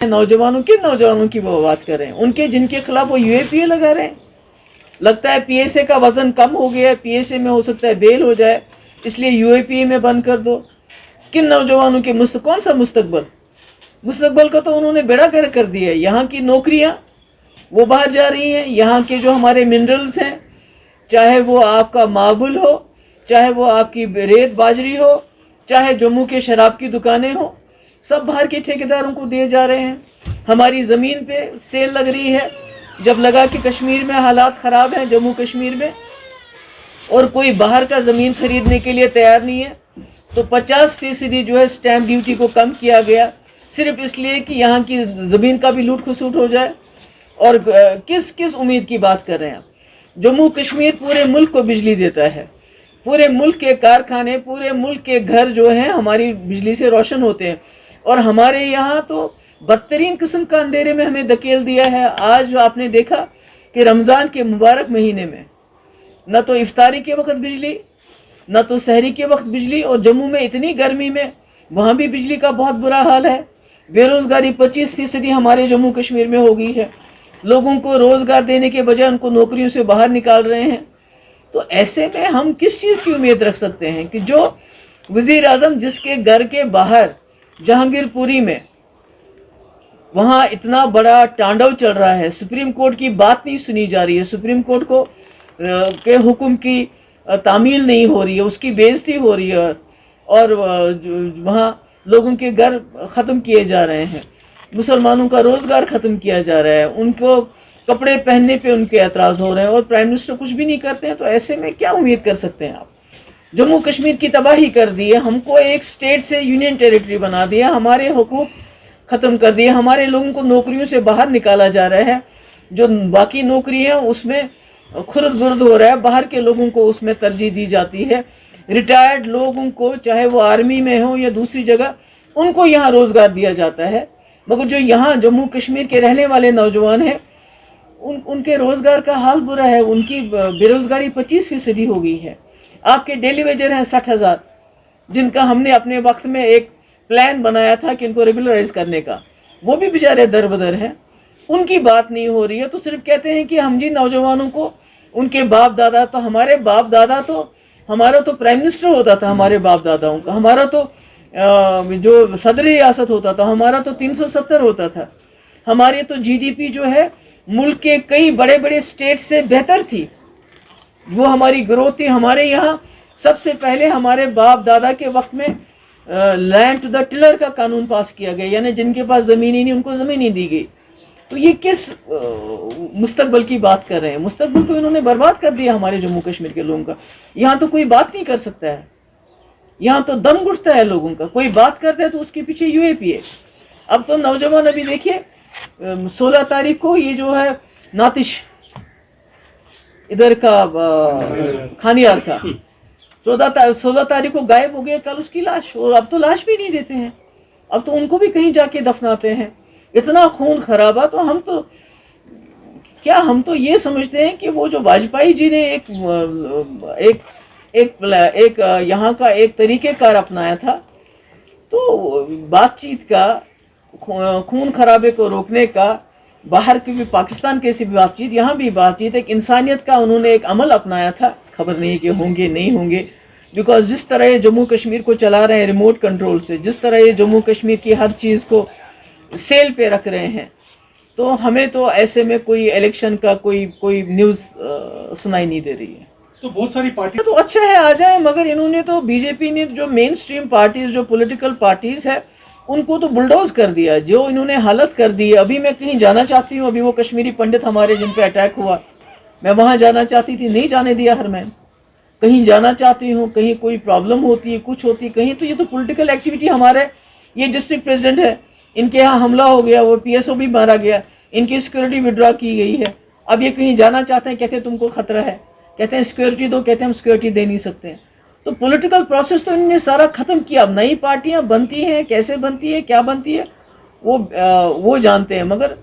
नौजवानों की वो बात कर रहे हैं, उनके जिनके खिलाफ वो यूएपीए लगा रहे हैं। लगता है पीएसए का वजन कम हो गया है, पीएसए में हो सकता है बेल हो जाए, इसलिए यूएपीए में बंद कर दो। किन नौजवानों के कौन सा मुस्तकबल का तो उन्होंने बेड़ा गर्क कर दिया है। यहाँ की नौकरियाँ वो बाहर जा रही हैं, यहाँ के जो हमारे मिनरल्स हैं, चाहे वो आपका मार्बल हो, चाहे वो आपकी रेत बाजरी हो, चाहे जम्मू के शराब की दुकानें हो, सब बाहर के ठेकेदारों को दिए जा रहे हैं। हमारी ज़मीन पे सेल लग रही है, जब लगा कि कश्मीर में हालात ख़राब हैं, जम्मू कश्मीर में, और कोई बाहर का ज़मीन खरीदने के लिए तैयार नहीं है, तो 50% जो है स्टैम्प ड्यूटी को कम किया गया, सिर्फ इसलिए कि यहाँ की ज़मीन का भी लूट खसूट हो जाए। और किस उम्मीद की बात कर रहे हैं आप? जम्मू कश्मीर पूरे मुल्क को बिजली देता है, पूरे मुल्क के कारखाने, पूरे मुल्क के घर जो हैं हमारी बिजली से रोशन होते हैं, और हमारे यहाँ तो बदतरीन किस्म का अंधेरे में हमें धकेल दिया है। आज आपने देखा कि रमज़ान के मुबारक महीने में न तो इफ्तारी के वक्त बिजली, न तो सहरी के वक्त बिजली, और जम्मू में इतनी गर्मी में वहाँ भी बिजली का बहुत बुरा हाल है। बेरोज़गारी 25% हमारे जम्मू कश्मीर में हो गई है। लोगों को रोज़गार देने के बजाय उनको नौकरियों से बाहर निकाल रहे हैं। तो ऐसे में हम किस चीज़ की उम्मीद रख सकते हैं कि जो वज़ीर आज़म जिसके घर के बाहर जहांगीरपुरी में वहाँ इतना बड़ा तांडव चल रहा है, सुप्रीम कोर्ट की बात नहीं सुनी जा रही है, सुप्रीम कोर्ट को के हुक्म की तामील नहीं हो रही है, उसकी बेइज्जती हो रही है, और वहाँ लोगों के घर ख़त्म किए जा रहे हैं, मुसलमानों का रोज़गार ख़त्म किया जा रहा है, उनको कपड़े पहनने पे उनके एतराज़ हो रहे हैं, और प्राइम मिनिस्टर कुछ भी नहीं करते हैं। तो ऐसे में क्या उम्मीद कर सकते हैं आप? जम्मू कश्मीर की तबाही कर दी है, हमको एक स्टेट से यूनियन टेरिटरी बना दिया, हमारे हुकूक ख़त्म कर दिए, हमारे लोगों को नौकरियों से बाहर निकाला जा रहा है, जो बाकी नौकरी है उसमें खुर्द बुर्द हो रहा है, बाहर के लोगों को उसमें तरजीह दी जाती है। रिटायर्ड लोगों को, चाहे वो आर्मी में हो या दूसरी जगह, उनको यहाँ रोज़गार दिया जाता है, मगर जो यहाँ जम्मू कश्मीर के रहने वाले नौजवान हैं उनके रोज़गार का हाल बुरा है। उनकी बेरोज़गारी 25% हो गई है। आपके डेली वेजर हैं 60,000, जिनका हमने अपने वक्त में एक प्लान बनाया था कि इनको रेगुलराइज करने का, वो भी बेचारे दर बदर हैं, उनकी बात नहीं हो रही है। तो सिर्फ कहते हैं कि हम जी नौजवानों को, उनके बाप दादा, तो हमारे बाप दादा तो, हमारा तो प्राइम मिनिस्टर होता था हमारे बाप दादाओं का, हमारा तो जो सदर रियासत होता था हमारा तो 370 होता था, हमारी तो जीडीपी जो है मुल्क के कई बड़े बड़े स्टेट से बेहतर थी, वो हमारी ग्रोथ थी। हमारे यहाँ सबसे पहले हमारे बाप दादा के वक्त में लैंड टू द टिलर का कानून पास किया गया, यानी जिनके पास ज़मीन ही नहीं उनको ज़मीन ही दी गई। तो ये किस मुस्तकबल की बात कर रहे हैं? मुस्तकबल तो इन्होंने बर्बाद कर दिया हमारे जम्मू कश्मीर के लोगों का। यहाँ तो कोई बात नहीं कर सकता है, यहाँ तो दम घुटता है लोगों का, कोई बात करता है तो उसके पीछे यूएपीए। अब तो नौजवान, अभी देखिए 16 तारीख को ये जो है नातिश इधर का खानियार का 16 तारीख को गायब हो गया, कल उसकी लाश, और अब तो लाश भी नहीं देते हैं, अब तो उनको भी कहीं जाके दफनाते हैं। इतना खून खराबा। तो हम तो ये समझते हैं कि वो जो वाजपेयी जी ने एक यहाँ का एक तरीक़ेकार अपनाया था, तो बातचीत का, खून खराबे को रोकने का, बाहर की भी पाकिस्तान की भी बातचीत, यहाँ भी बातचीत, एक इंसानियत का उन्होंने एक अमल अपनाया था। खबर नहीं कि होंगे नहीं होंगे, बिकॉज जिस तरह ये जम्मू कश्मीर को चला रहे हैं रिमोट कंट्रोल से, जिस तरह ये जम्मू कश्मीर की हर चीज़ को सेल पे रख रहे हैं, तो हमें तो ऐसे में कोई इलेक्शन का कोई न्यूज़ सुनाई नहीं दे रही है। तो बहुत सारी पार्टी तो अच्छा है आ जाए, मगर इन्होंने तो, बीजेपी ने जो मेन स्ट्रीम पार्टीज, जो पॉलिटिकल पार्टीज है, उनको तो बुलडोज कर दिया, जो इन्होंने हालत कर दी है। अभी मैं कहीं जाना चाहती हूँ, अभी वो कश्मीरी पंडित हमारे जिन पे अटैक हुआ, मैं वहाँ जाना चाहती थी, नहीं जाने दिया हरमैन। कहीं जाना चाहती हूँ, कहीं कोई प्रॉब्लम होती है, कुछ होती कहीं, तो ये तो पॉलिटिकल एक्टिविटी। हमारे ये डिस्ट्रिक्ट प्रेसिडेंट है, इनके यहाँ हमला हो गया, वो पीएसओ भी मारा गया, इनकी सिक्योरिटी विड्रॉ की गई है। अब ये कहीं जाना चाहते हैं, कहते हैं तुमको खतरा है, कहते हैं सिक्योरिटी दो, कहते हैं हम सिक्योरिटी दे नहीं सकते हैं। तो पॉलिटिकल प्रोसेस तो इन्होंने सारा ख़त्म किया। अब नई पार्टियां बनती हैं, कैसे बनती है, क्या बनती है, वो जानते हैं, मगर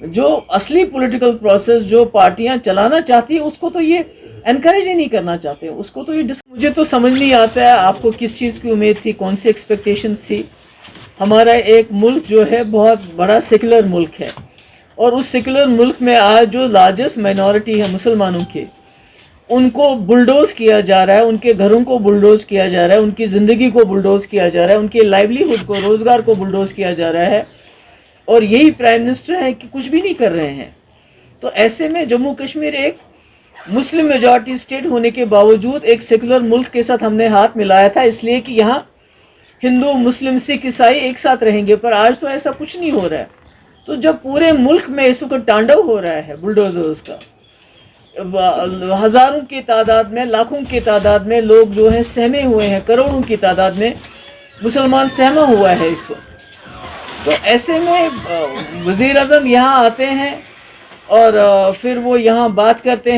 जो असली पॉलिटिकल प्रोसेस जो पार्टियां चलाना चाहती है उसको तो ये एनकरेज ही नहीं करना चाहते, उसको तो ये मुझे तो समझ नहीं आता है आपको किस चीज़ की उम्मीद थी, कौन सी एक्सपेक्टेशंस थी। ہمارا ایک ملک جو ہے بہت بڑا سیکولر ملک ہے، اور اس سیکولر ملک میں آج جو لارجسٹ مائنورٹی ہے مسلمانوں کے، ان کو بلڈوز کیا جا رہا ہے، ان کے گھروں کو بلڈوز کیا جا رہا ہے، ان کی زندگی کو بلڈوز کیا جا رہا ہے، ان کے لائیولی ہوڈ کو، روزگار کو بلڈوز کیا جا رہا ہے، اور یہی پرائم منسٹر ہے کہ کچھ بھی نہیں کر رہے ہیں۔ تو ایسے میں جموں کشمیر ایک مسلم میجورٹی اسٹیٹ ہونے کے باوجود ایک سیکولر ملک کے ساتھ ہم نے ہاتھ ملایا تھا، اس لیے کہ یہاں ہندو، مسلم، سکھ، عیسائی ایک ساتھ رہیں گے، پر آج تو ایسا کچھ نہیں ہو رہا ہے۔ تو جب پورے ملک میں اس وقت ٹانڈو ہو رہا ہے بلڈوزرز کا، ہزاروں کی تعداد میں، لاکھوں کی تعداد میں لوگ جو ہیں سہمے ہوئے ہیں، کروڑوں کی تعداد میں مسلمان سہما ہوا ہے اس وقت، تو ایسے میں وزیر اعظم یہاں آتے ہیں اور پھر وہ یہاں بات کرتے ہیں